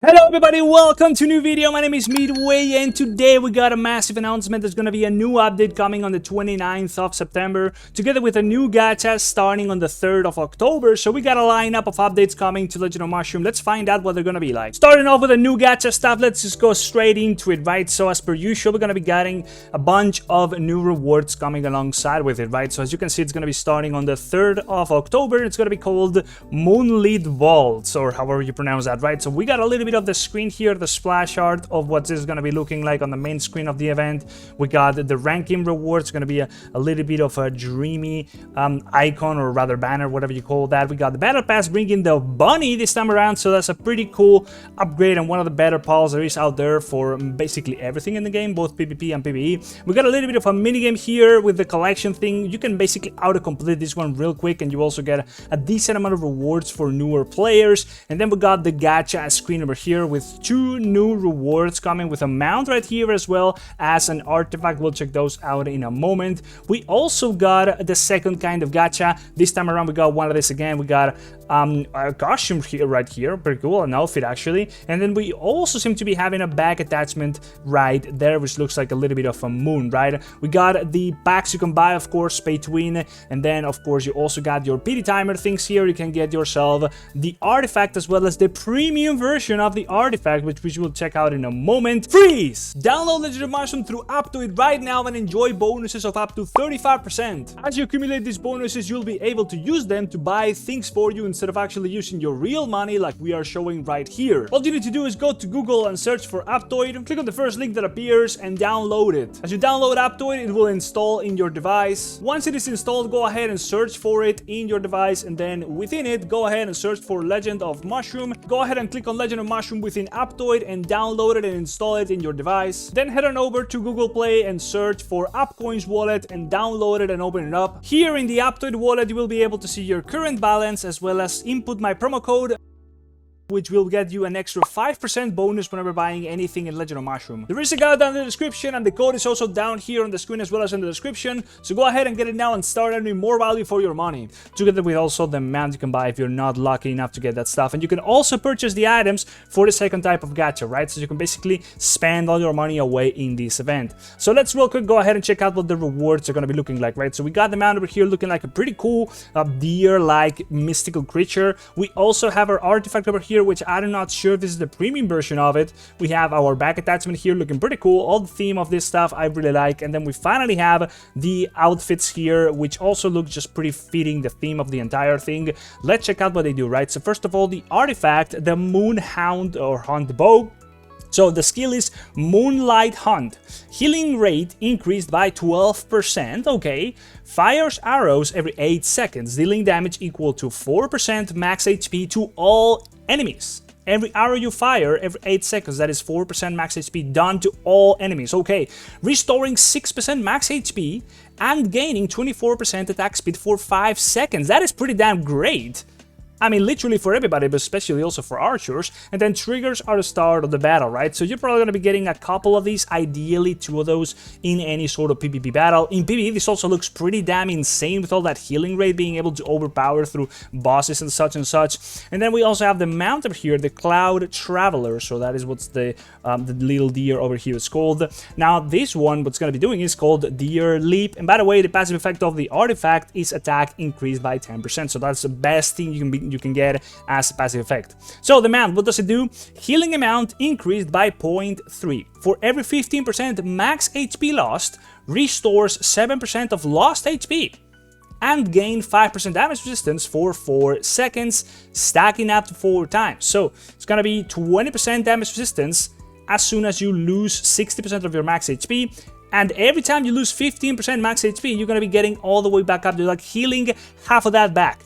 Hello everybody, welcome to a new video. My name is Midway and today we got a massive announcement. There's gonna be a new update coming on the 29th of September together with a new gacha starting on the 3rd of October. So we got a lineup of updates coming to Legend of Mushroom. Let's find out what they're gonna be like. Starting off with a new gacha stuff, let's just go straight into it, right? So as per usual, we're gonna be getting a bunch of new rewards coming alongside with it, right? So as you can see, it's gonna be starting on the 3rd of October. It's gonna be called Moonlit Waltz, or however you pronounce that, right? So we got a little bit of the screen here, the splash art of what this is going to be looking like on the main screen of the event. We got the ranking rewards, going to be a little bit of a dreamy icon, or rather banner, whatever you call that. We got the battle pass bringing the bunny this time around, so that's a pretty cool upgrade and one of the better pals there is out there for basically everything in the game, both PvP and PvE. We got a little bit of a minigame here with the collection thing. You can basically auto-complete this one real quick, and you also get a decent amount of rewards for newer players. And then we got the gacha screen over here with two new rewards coming, with a mount right here as well as an artifact. We'll check those out in a moment. We also got the second kind of gacha. This time around we got one of this again. We got a costume here, right here, pretty cool, an outfit actually. And then we also seem to be having a back attachment right there, which looks like a little bit of a moon, right? We got the packs you can buy, of course, pay to win, and then of course you also got your PD timer things here. You can get yourself the artifact as well as the premium version of the artifact, which we will check out in a moment. Freeze! Download Legend of Mushroom through Aptoide right now and enjoy bonuses of up to 35%. As you accumulate these bonuses, you'll be able to use them to buy things for you instead of actually using your real money like we are showing right here. All you need to do is go to Google and search for Aptoide, click on the first link that appears and download it. As you download Aptoide, it will install in your device. Once it is installed, go ahead and search for it in your device, and then within it, go ahead and search for Legend of Mushroom. Go ahead and click on Legend of Mushroom within Aptoide and download it and install it in your device. Then head on over to Google Play and search for Appcoins wallet and download it and open it up. Here in the Aptoide wallet, you will be able to see your current balance as well as input my promo code, which will get you an extra 5% bonus whenever buying anything in Legend of Mushroom. There is a guide down in the description, and the code is also down here on the screen as well as in the description, so go ahead and get it now and start earning more value for your money, together with also the amount you can buy if you're not lucky enough to get that stuff. And you can also purchase the items for the second type of gacha, right? So you can basically spend all your money away in this event. So let's real quick go ahead and check out what the rewards are going to be looking like, right? So we got the mount over here looking like a pretty cool deer-like mystical creature. We also have our artifact over here, which I'm not sure if this is the premium version of it. We have our back attachment here looking pretty cool. All the theme of this stuff I really like. And then we finally have the outfits here, which also look just pretty fitting the theme of the entire thing. Let's check out what they do, right? So first of all, the artifact, the Moon Hound or Hunt Bow. So the skill is Moonlight Hunt. Healing rate increased by 12%, okay. Fires arrows every 8 seconds, dealing damage equal to 4% max HP to all enemies. Every arrow you fire every 8 seconds, that is 4% max HP done to all enemies, okay. Restoring 6% max HP and gaining 24% attack speed for 5 seconds. That is pretty damn great. I mean, literally for everybody, but especially also for archers. And then triggers are the start of the battle, right? So you're probably going to be getting a couple of these, ideally 2 of those in any sort of PvP battle. In PvE, this also looks pretty damn insane with all that healing rate, being able to overpower through bosses and such and such. And then we also have the mount over here, the Cloud Traveler. So that is what's the little deer over here is called. Now, this one, what's going to be doing is called Deer Leap. And by the way, the passive effect of the artifact is attack increased by 10%. So that's the best thing you can get as a passive effect. So the mount, what does it do? Healing amount increased by 0.3. For every 15% max HP lost, restores 7% of lost HP and gain 5% damage resistance for 4 seconds, stacking up to 4 times. So it's gonna be 20% damage resistance as soon as you lose 60% of your max HP. And every time you lose 15% max HP, you're gonna be getting all the way back up to like healing half of that back.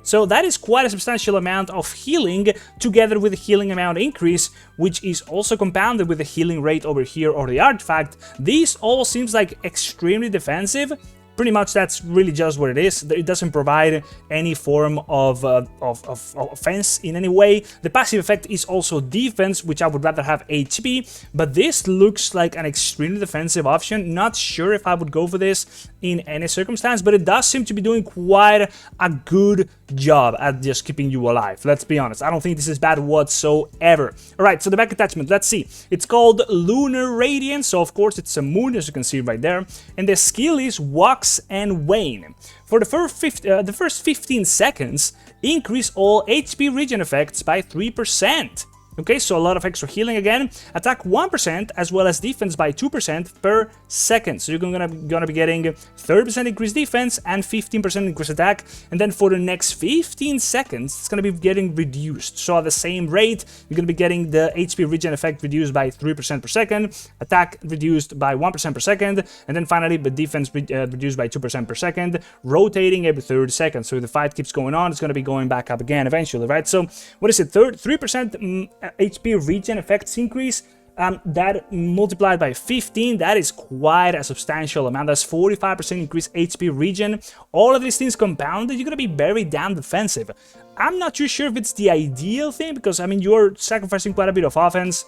So that is quite a substantial amount of healing, together with the healing amount increase, which is also compounded with the healing rate over here or the artifact. This all seems like extremely defensive pretty much that's really just what it is. It doesn't provide any form of offense in any way. The passive effect is also defense, which I would rather have HP, but this looks like an extremely defensive option. Not sure if I would go for this in any circumstance, but it does seem to be doing quite a good job at just keeping you alive. Let's be honest, I don't think this is bad whatsoever. Alright, so the back attachment, let's see. It's called Lunar Radiance, so of course it's a moon, as you can see right there, and the skill is Wax and Wane. For the first 15 seconds, increase all HP regen effects by 3%. Okay, so a lot of extra healing again. Attack 1% as well as defense by 2% per second. So you're gonna be getting 30% increased defense and 15% increased attack. And then for the next 15 seconds, it's gonna be getting reduced. So at the same rate, you're gonna be getting the HP regen effect reduced by 3% per second, attack reduced by 1% per second, and then finally the defense reduced by 2% per second, rotating every 30 seconds. So if the fight keeps going on, it's gonna be going back up again eventually, right? So what is it? 3% HP regen effects increase, that multiplied by 15, that is quite a substantial amount. That's 45% increased HP regen. All of these things compounded, you're gonna be very damn defensive. I'm not too sure if it's the ideal thing, because I mean you're sacrificing quite a bit of offense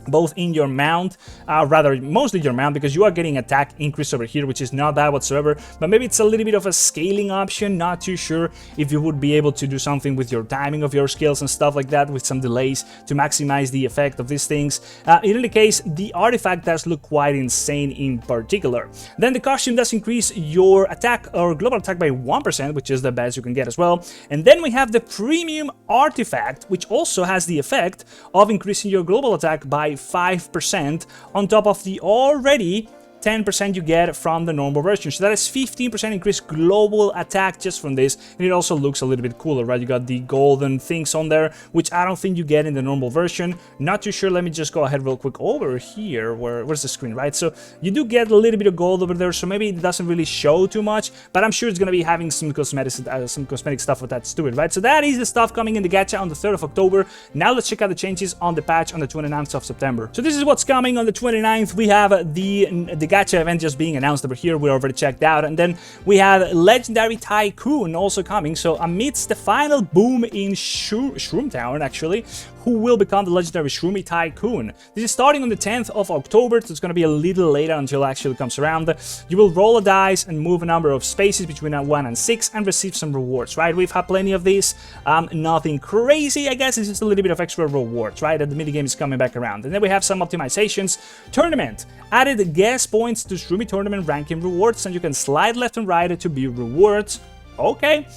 both in your mount, rather mostly your mount, because you are getting attack increase over here, which is not bad whatsoever, but maybe it's a little bit of a scaling option. Not too sure if you would be able to do something with your timing of your skills and stuff like that with some delays to maximize the effect of these things. In any case, the artifact does look quite insane in particular. Then the costume does increase your attack or global attack by 1%, which is the best you can get as well. And then we have the premium artifact, which also has the effect of increasing your global attack by 5% on top of the already 10% you get from the normal version. So that is 15% increased global attack just from this, and it also looks a little bit cooler, right? You got the golden things on there, which I don't think you get in the normal version. Not too sure. Let me just go ahead real quick over here. Where's the screen, right? So you do get a little bit of gold over there, so maybe it doesn't really show too much, but I'm sure it's gonna be having some cosmetic stuff attached to it, right? So that is the stuff coming in the gacha on the 3rd of October. Now let's check out the changes on the patch on the 29th of September. So this is what's coming on the 29th. We have the gacha event just being announced over here. We already checked out, and then we have Legendary Tycoon also coming. So amidst the final boom in Shroomtown, actually, who will become the Legendary Shroomy Tycoon. This is starting on the 10th of October, so it's going to be a little later until it actually comes around. You will roll a dice and move a number of spaces between 1 and 6 and receive some rewards, right? We've had plenty of these. Nothing crazy, I guess. It's just a little bit of extra rewards, right? And the minigame is coming back around. And then we have some optimizations. Tournament. Added guest points to Shroomy Tournament ranking rewards, and you can slide left and right to view rewards. Okay.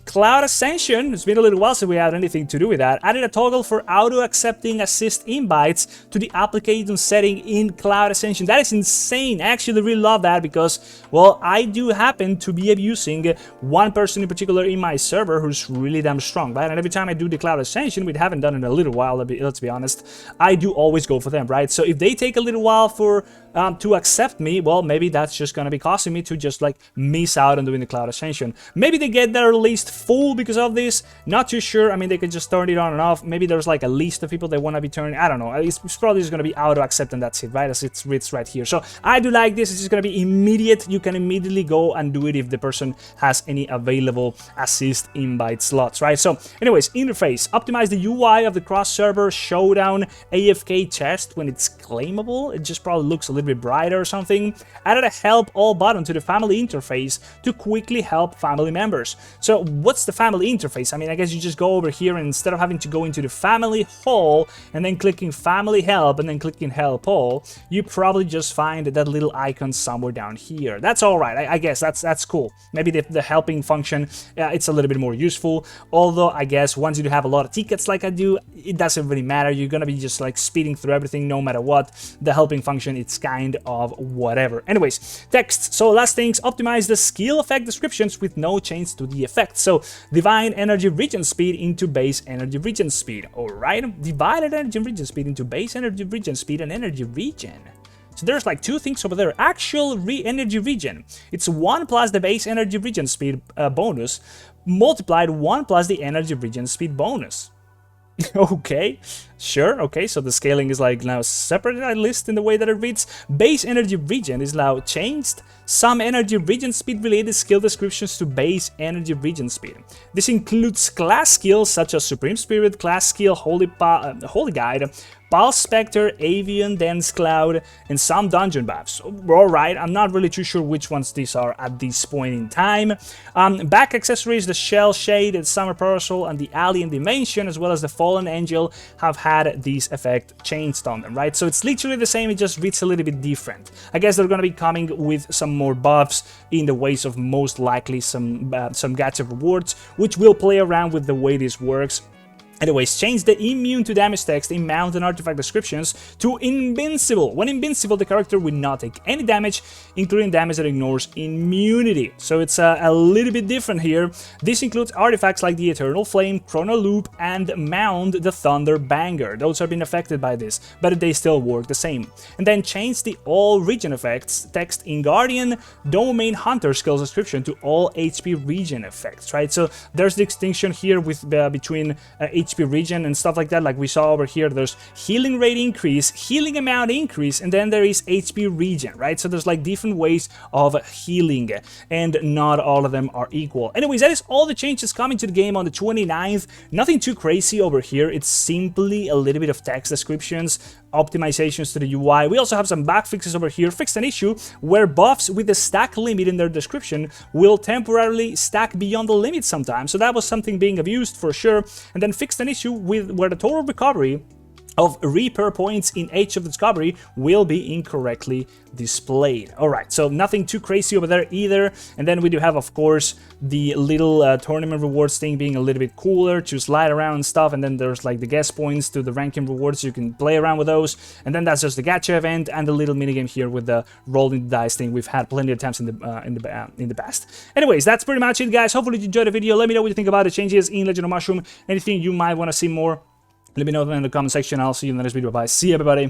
Cloud Ascension, it's been a little while since we had anything to do with that. Added a toggle for auto-accepting assist invites to the application setting in Cloud Ascension. That is insane. I actually really love that because, well, I do happen to be abusing one person in particular in my server who's really damn strong, right? And every time I do the Cloud Ascension, we haven't done it in a little while, let's be honest, I do always go for them, right? So if they take a little while for to accept me, well, maybe that's just gonna be costing me to just like miss out on doing the Cloud Ascension. Maybe they get their list full because of this. Not too sure. I mean, they could just turn it on and off. Maybe there's like a list of people they want to be turning. I don't know. It's probably just going to be auto accept and that's it, right? As it's right here. So I do like this. It's just going to be immediate. You can immediately go and do it if the person has any available assist invite slots, right? So anyways, interface. Optimize the UI of the cross-server showdown AFK chest when it's claimable. It just probably looks a little bit brighter or something. Added a help all button to the family interface to quickly help family members. So what's the family interface? I mean, I guess you just go over here and instead of having to go into the family hall and then clicking family help and then clicking help all, you probably just find that little icon somewhere down here. That's all right. I guess that's cool. Maybe the helping function, it's a little bit more useful. Although I guess once you have a lot of tickets like I do, it doesn't really matter. You're gonna be just like speeding through everything no matter what. The helping function, it's kind of whatever. Anyways, text. So last things, optimize the skill effect descriptions with no change to the effect. So divine energy regen speed into base energy regen speed. Alright, divided energy regen speed into base energy regen speed and energy regen. So there's like two things over there. Actual energy regen. It's 1 plus the base energy regen speed bonus multiplied 1 plus the energy regen speed bonus. Okay, sure, okay, so the scaling is like now separate, at least in the way that it reads. Base energy regen is now changed some energy regen speed related skill descriptions to base energy regen speed. This includes class skills such as Supreme Spirit, class skill Holy Guide, Pulse Spectre, Avian, Dense Cloud, and some dungeon buffs. Alright, I'm not really too sure which ones these are at this point in time. Back accessories, the Shell Shade, the Summer Parasol, and the Alien Dimension, as well as the Fallen Angel, have had this effect changed on them, right? So it's literally the same, it just reads a little bit different. I guess they're gonna be coming with some more buffs in the ways of most likely some gacha rewards, which will play around with the way this works. Anyways, change the immune to damage text in mount and artifact descriptions to invincible. When invincible, the character will not take any damage, including damage that ignores immunity. So it's a little bit different here. This includes artifacts like the Eternal Flame, Chrono Loop, and Mound the Thunder Banger. Those have been affected by this, but they still work the same. And then change the all region effects text in Guardian, Domain Hunter skills description to all HP region effects, right? So there's the distinction here with between HP region and stuff like that, like we saw over here. There's healing rate increase, healing amount increase, and then there is HP region, right? So there's like different ways of healing, and not all of them are equal. Anyways, that is all the changes coming to the game on the 29th. Nothing too crazy over here. It's simply a little bit of text descriptions, optimizations to the UI. We also have some bug fixes over here. Fixed an issue where buffs with the stack limit in their description will temporarily stack beyond the limit sometimes. So that was something being abused for sure. And then fixed an issue with where the total recovery of repair points in Age of Discovery will be incorrectly displayed. Alright, so nothing too crazy over there either. And then we do have, of course, the little tournament rewards thing being a little bit cooler to slide around and stuff. And then there's like the guest points to the ranking rewards. You can play around with those. And then that's just the gacha event and the little minigame here with the rolling the dice thing. We've had plenty of times in the past. Anyways, that's pretty much it, guys. Hopefully you enjoyed the video. Let me know what you think about the changes in Legend of Mushroom. Anything you might want to see more, let me know in the comment section. I'll see you in the next video. Bye. See you, everybody.